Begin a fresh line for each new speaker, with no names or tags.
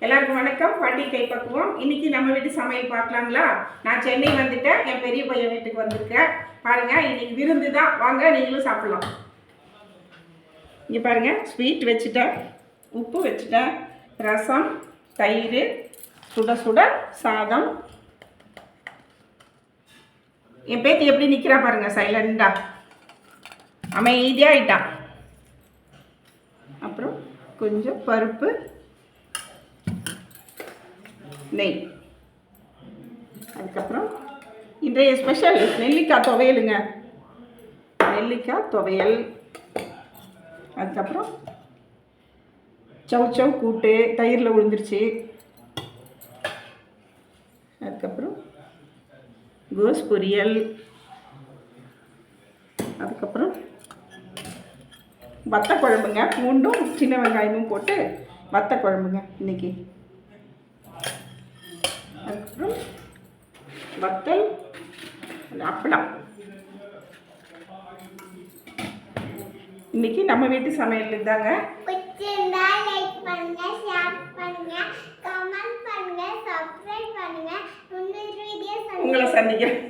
எல்லாருக்கும் வணக்கம். பாட்டி கைப்பக்குவோம். இன்னைக்கு நம்ம வீட்டு சமையல் பார்க்கலாங்களா? நான் சென்னை வந்துட்டேன், என் பெரிய பையன் வீட்டுக்கு வந்திருக்கேன். பாருங்க, இன்னைக்கு விருந்து தான். வாங்க, நீங்களும் சாப்பிடலாம். இங்கே பாருங்க, ஸ்வீட் வச்சுட்டேன், உப்பு வச்சுட்டேன், ரசம், தயிர், சுட சுட சாதம். என் பேத்தி எப்படி நிற்கிறா பாருங்க, சைலண்டா அமைதியாக ஆயிட்டான். அப்புறம் கொஞ்சம் பருப்பு, நெய். அதுக்கப்புறம் இன்றைய ஸ்பெஷல் நெல்லிக்காய் துவையலுங்க. நெல்லிக்காய் துவையல். அதுக்கப்புறம் சவு கூட்டு தயிரில் விழுந்துருச்சு. அதுக்கப்புறம் கோஸ் பொரியல். அதுக்கப்புறம் வத்த குழம்புங்க, பூண்டும் சின்ன வெங்காயமும் போட்டு வத்த குழம்புங்க இன்னைக்கு. அதுக்கப்புறம் வத்தல், அப்பளம். இன்னைக்கு நம்ம வீட்டு சமையல் இருந்தாங்க. உங்களை சந்திக்கிறேன்.